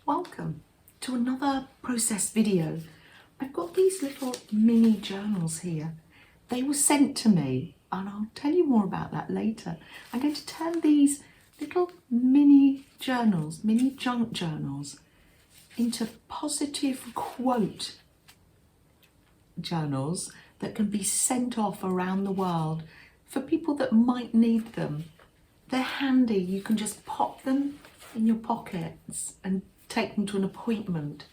Welcome to another process video. I've got these little mini journals here. They were sent to me and I'll tell you more about that later. I'm going to turn these little mini journals, mini junk journals, into positive quote journals that can be sent off around the world for people that might need them. They're handy. You can just pop them in your pockets and take them to an appointment,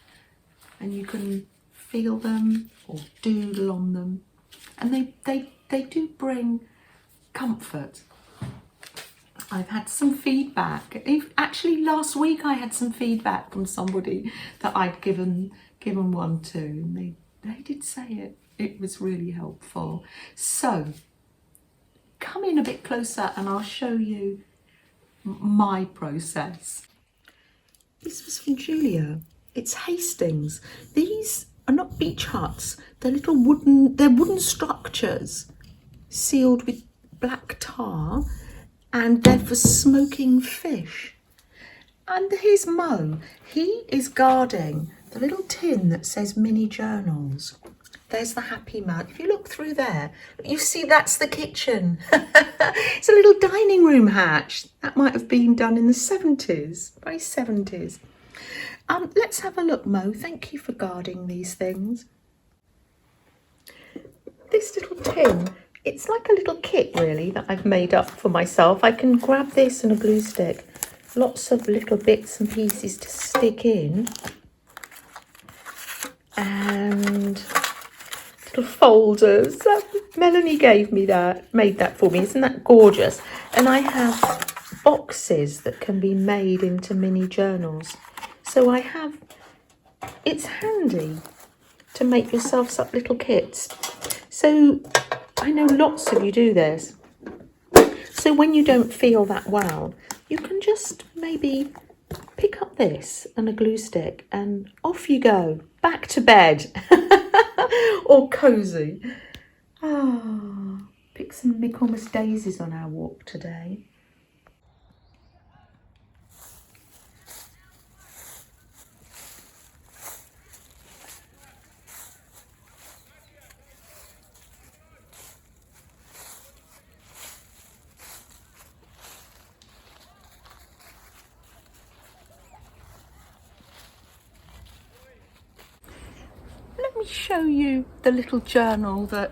and you can feel them or doodle on them, and they do bring comfort. I've had some feedback. Actually, last week I had some feedback from somebody that I'd given one to, and they did say it was really helpful. So come in a bit closer and I'll show you my process. This was from Julia. It's Hastings. These are not beach huts. They're little wooden structures sealed with black tar, and they're for smoking fish. And here's Mo. He is guarding the little tin that says mini journals. There's the happy man. If you look through there, you see that's the kitchen. It's a little dining room hatch. That might have been done in the 70s, very 70s. Let's have a look, Mo. Thank you for guarding these things. This little tin, it's like a little kit really that I've made up for myself. I can grab this and a glue stick. Lots of little bits and pieces to stick in. And little folders. Melanie gave me that, made that for me. Isn't that gorgeous? And I have boxes that can be made into mini journals. So it's handy to make yourselves up little kits. So I know lots of you do this. So when you don't feel that well, you can just maybe pick up this and a glue stick and off you go, back to bed. Or cosy. Pick some Michaelmas daisies on our walk today. Let me show you the little journal that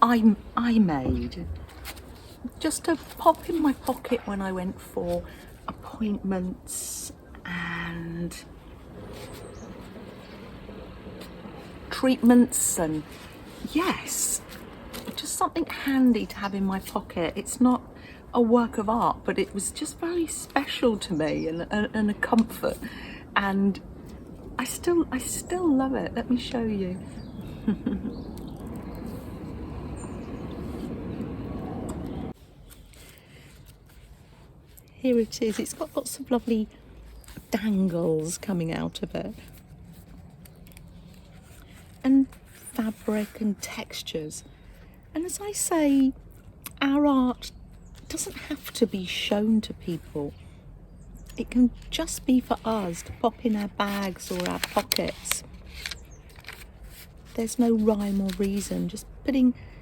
I made, just to pop in my pocket when I went for appointments and treatments, and yes, just something handy to have in my pocket. It's not a work of art, but it was just very special to me and a comfort, and I still love it. Let me show you. Here it is. It's got lots of lovely dangles coming out of it, and fabric and textures. And as I say, our art doesn't have to be shown to people. It can just be for us to pop in our bags or our pockets. There's no rhyme or reason, just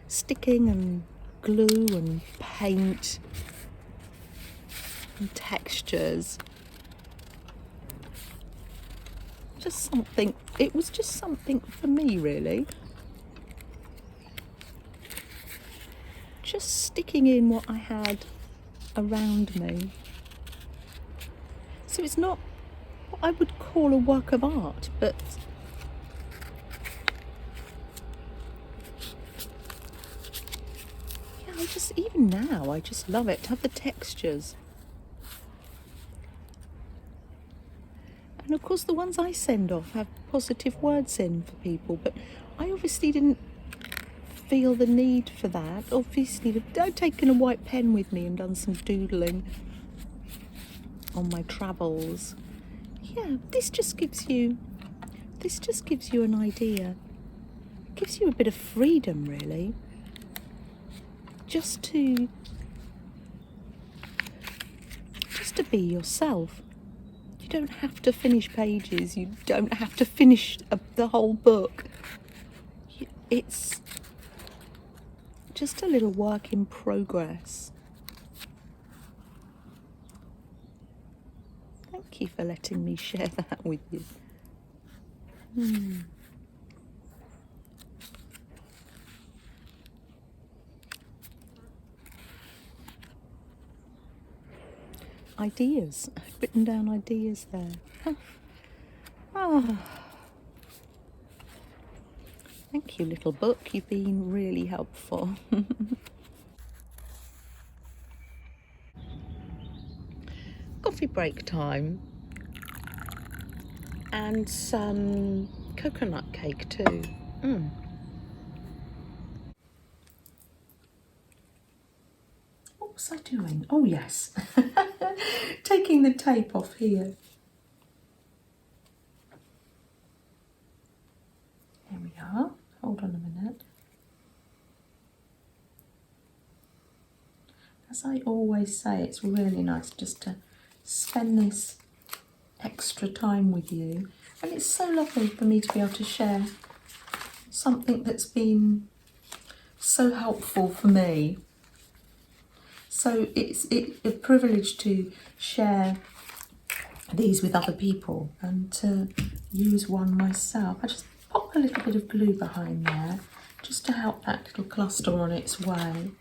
sticking and glue and paint and textures. It was just something for me really. Just sticking in what I had around me. So it's not what I would call a work of art, but yeah, even now, I just love it to have the textures. And of course the ones I send off have positive words in for people, but I obviously didn't feel the need for that. Obviously I've taken a white pen with me and done some doodling on my travels. Yeah, this just gives you an idea. It gives you a bit of freedom really. Just to be yourself. You don't have to finish pages, you don't have to finish the whole book. It's just a little work in progress. Thank you for letting me share that with you. Ideas. I've written down ideas there. Oh. Thank you, little book. You've been really helpful. Coffee break time. And some coconut cake too. What was I doing? Oh yes, taking the tape off here. Here we are. Hold on a minute. As I always say, it's really nice just to spend this extra time with you, and it's so lovely for me to be able to share something that's been so helpful for me. So it's a privilege to share these with other people and to use one myself. I just pop a little bit of glue behind there just to help that little cluster on its way.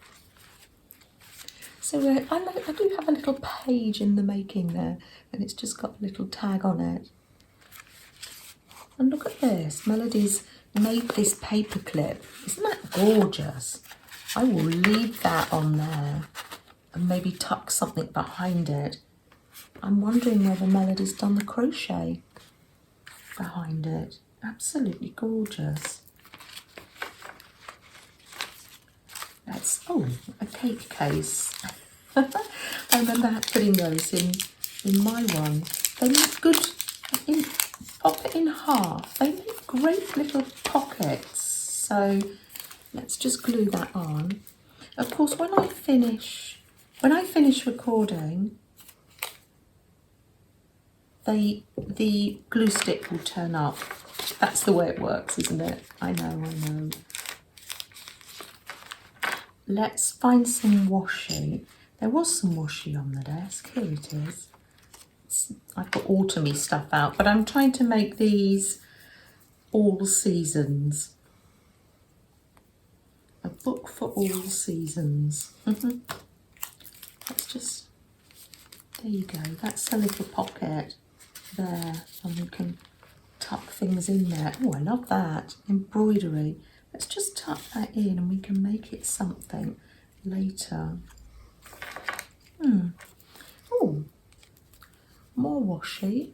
So I do have a little page in the making there, and it's just got a little tag on it. And look at this, Melody's made this paper clip. Isn't that gorgeous? I will leave that on there and maybe tuck something behind it. I'm wondering whether Melody's done the crochet behind it. Absolutely gorgeous. That's, oh, a cake case. I remember putting those in my one. They make good, pop it in half. They make great little pockets. So let's just glue that on. Of course, when I finish recording, the glue stick will turn up. That's the way it works, isn't it? I know. Let's find some washi. There was some washi on the desk. Here it is. I've got autumny stuff out, but I'm trying to make these all seasons. A book for all seasons. Let's just, there you go. That's a little pocket there, and we can tuck things in there. Oh, I love that. Embroidery. Let's just tuck that in and we can make it something later. Oh, more washi,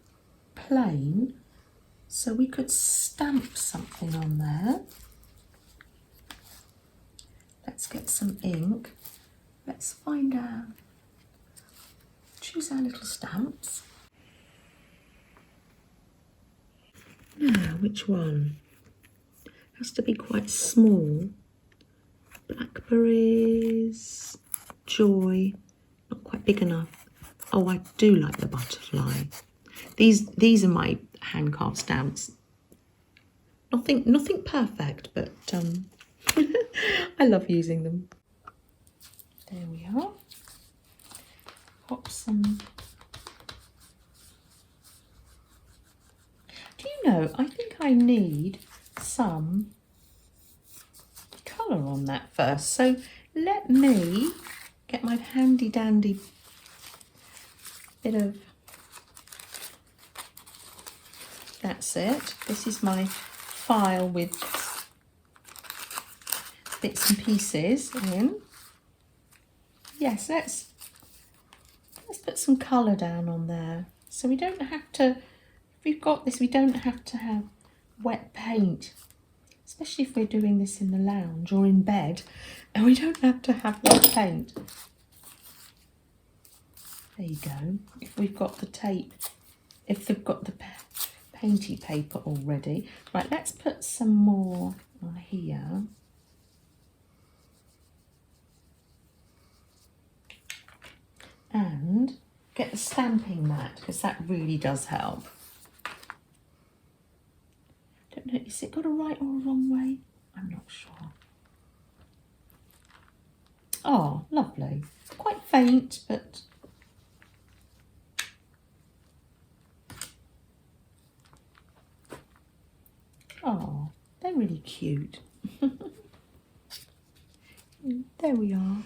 plain. So we could stamp something on there. Let's get some ink. Let's find out. Choose our little stamps. Now, which one? Has to be quite small. Blackberries, joy, not quite big enough. Oh, I do like the butterfly. These are my hand carved stamps. Nothing perfect, but I love using them. There we are. Pop some. Do you know, I think I need some colour on that first. So let me get my handy dandy bit of, that's it. This is my file with bits and pieces in. Yes, let's put some colour down on there. So we don't have to, if we've got this, we don't have to have wet paint, especially if we're doing this in the lounge or in bed, and we don't have to have wet paint. There you go. If we've got the tape, if they've got the painty paper already. Right, let's put some more on here. And get the stamping mat, because that really does help. Don't know, is it got a right or a wrong way? I'm not sure. Oh, lovely. Quite faint, but oh, they're really cute. There we are.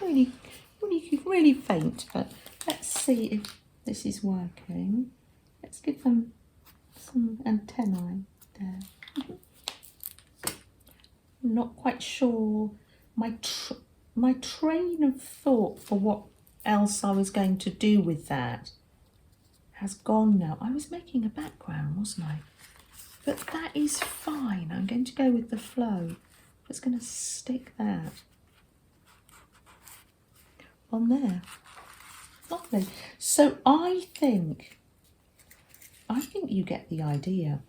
Really, really faint, but let's see if this is working. Let's give them some antennae there. I'm not quite sure. My train of thought for what else I was going to do with that has gone now. I was making a background, wasn't I? But that is fine. I'm going to go with the flow. I'm just going to stick that on there. Lovely. So I think you get the idea.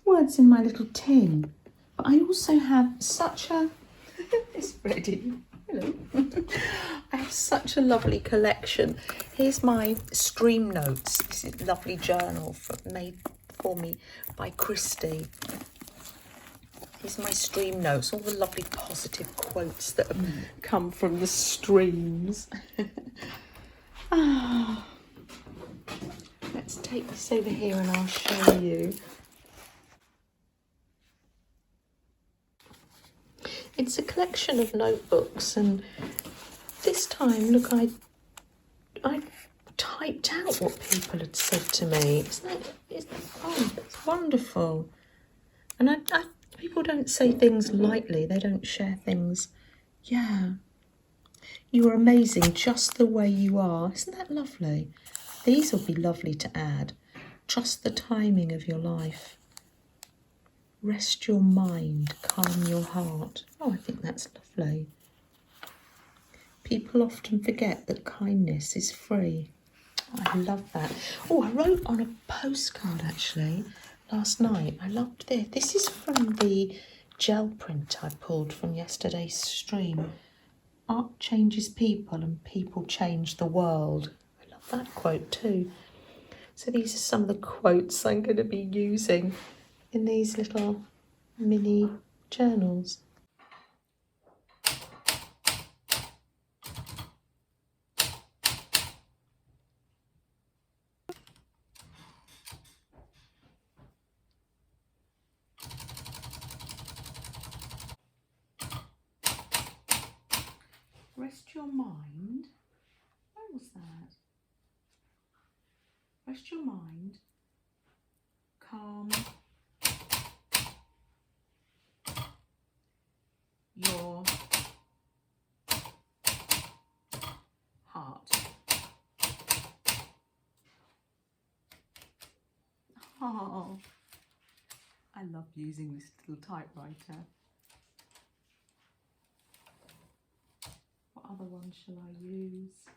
Words in my little tin. But I also have such a... It's ready. Hello. I have such a lovely collection. Here's my stream notes. This is a lovely journal made for me by Christy. Here's my stream notes, all the lovely positive quotes that have come from the streams. Let's take this over here and I'll show you. It's a collection of notebooks, and this time, look, I typed out what people had said to me. It's wonderful. And people don't say things lightly. They don't share things. Yeah. You are amazing just the way you are. Isn't that lovely? These will be lovely to add. Trust the timing of your life. Rest your mind, calm your heart. Oh, I think that's lovely. People often forget that kindness is free. Oh, I love that. Oh, I wrote on a postcard actually last night. I loved this. This is from the gel print I pulled from yesterday's stream. Art changes people and people change the world. I love that quote too. So these are some of the quotes I'm going to be using in these little mini journals. Rest your mind. Where was that? Rest your mind. Calm your heart. Oh, I love using this little typewriter. What other one shall I use?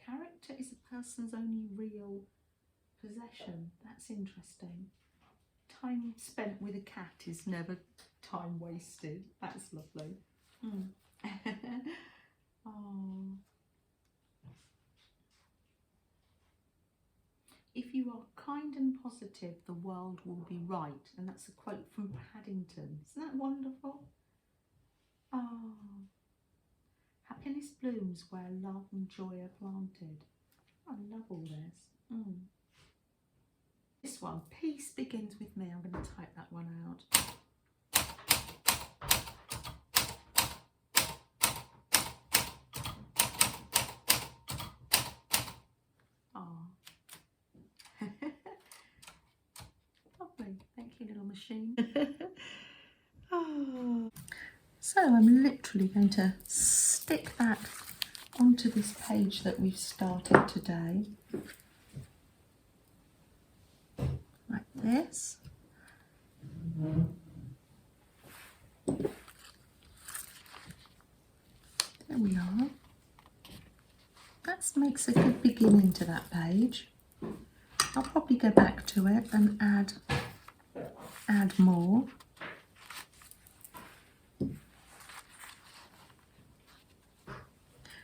Character is a person's only real possession. That's interesting. Time spent with a cat is never time wasted. That's lovely. Oh. If you are kind and positive, the world will be right. And that's a quote from Paddington. Isn't that wonderful? Oh. Happiness blooms where love and joy are planted. I love all this. This one, peace begins with me. I'm going to type that one out. Oh. Lovely. Thank you, little machine. Oh. So I'm literally going to stick that onto this page that we've started today. Like this. There we are. That makes a good beginning to that page. I'll probably go back to it and add add more.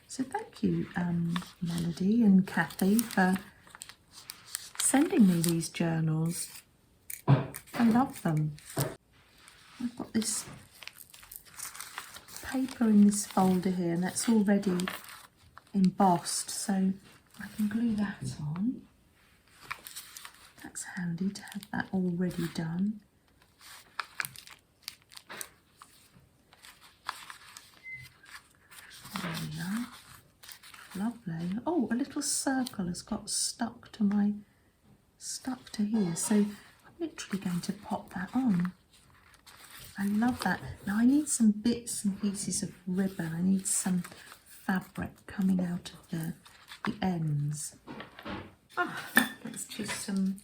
So thank you, Melody and Kathy, for sending me these journals. I love them. I've got this paper in this folder here, and that's already embossed, so I can glue that on. That's handy to have that already done. There we are. Lovely. Oh, a little circle has got stuck to here, so I'm literally going to pop that on. I love that. Now I need some bits and pieces of ribbon. I need some fabric coming out of the ends. Let's choose some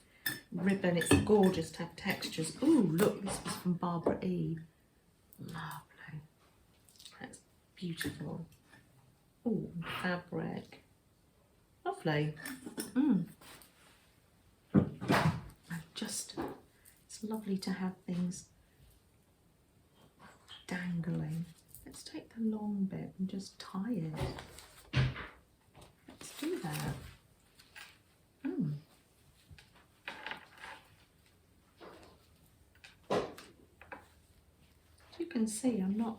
ribbon. It's gorgeous to have textures. Ooh, look, this was from Barbara Eve. Lovely. That's beautiful. Ooh, fabric. Lovely. It's lovely to have things dangling. Let's take the long bit and just tie it. Let's do that. As you can see, I'm not...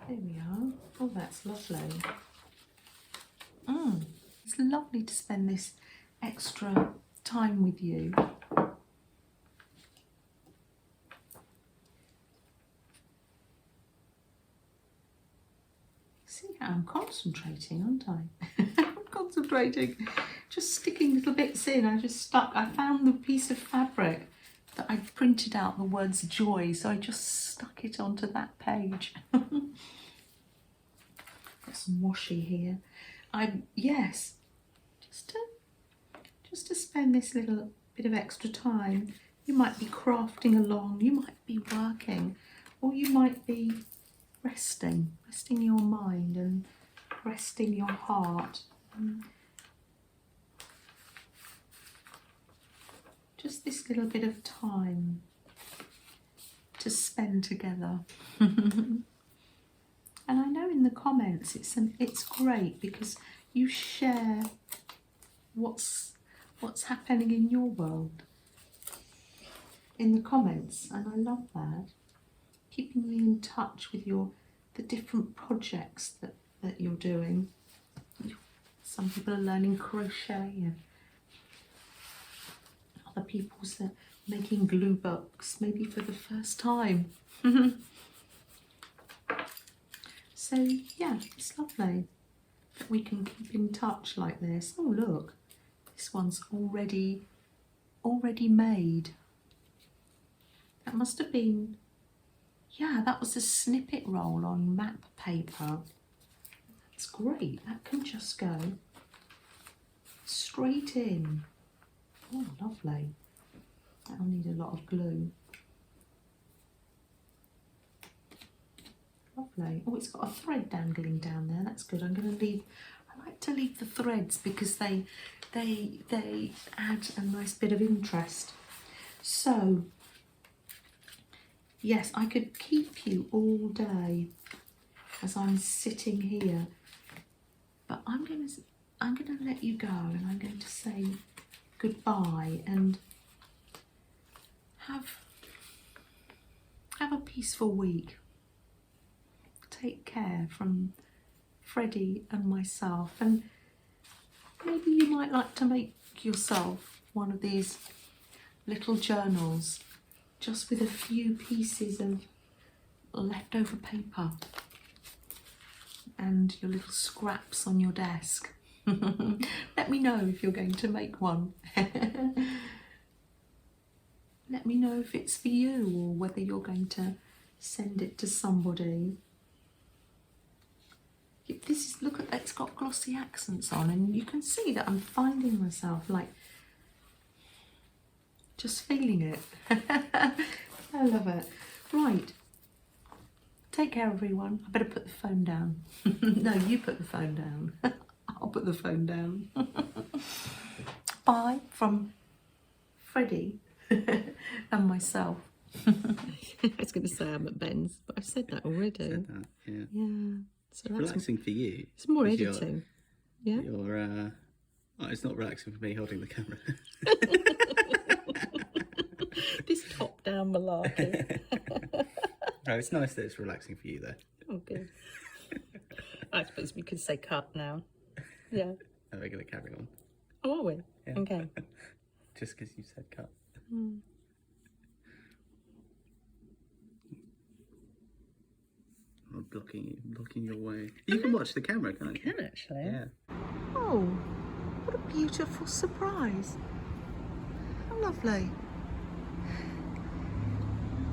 There we are. Oh, that's lovely. It's lovely to spend this extra time with you. See how I'm concentrating, aren't I? I'm concentrating, just sticking little bits in. I found the piece of fabric that I printed out the words joy, so I just stuck it onto that page. Got some washi here. Yes, just to spend this little bit of extra time. You might be crafting along, you might be working, or you might be resting your mind and resting your heart. Just this little bit of time to spend together. And I know in the comments it's great because you share what's happening in your world in the comments, and I love that. Keeping you in touch with the different projects that you're doing. Some people are learning crochet, and other people's making glue books, maybe for the first time. So yeah, it's lovely that we can keep in touch like this. Oh look, this one's already made. That must have been, yeah, that was a snippet roll on map paper. That's great. That can just go straight in. Oh, lovely. That'll need a lot of glue. Lovely. Oh, it's got a thread dangling down there. That's good. I like to leave the threads because they add a nice bit of interest. So, yes, I could keep you all day as I'm sitting here, but I'm going to let you go, and I'm going to say goodbye and have a peaceful week. Take care from Freddie and myself, and maybe you might like to make yourself one of these little journals just with a few pieces of leftover paper and your little scraps on your desk. Let me know if you're going to make one. Let me know if it's for you or whether you're going to send it to somebody. Look at that, it's got glossy accents on, and you can see that I'm finding myself like just feeling it. I love it. Right, take care everyone. I better put the phone down. No, you put the phone down. I'll put the phone down. Bye from Freddie and myself. I was going to say I'm at Ben's, but I've said that already. Said that, yeah. Yeah. So that's Relaxing for you. It's more 'cause editing. Yeah. You're well, it's not relaxing for me holding the camera. This top-down malarkey. No, it's nice that it's relaxing for you though. Oh, good. I suppose we could say cut now. Yeah. And we're going to carry on. Oh, are we? Yeah. Okay. Just because you said cut. Mm. I'm blocking your way. You can watch the camera, can't you? Can actually. Yeah. Oh, what a beautiful surprise. How lovely.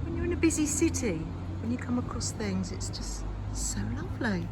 When you're in a busy city, when you come across things, it's just so lovely.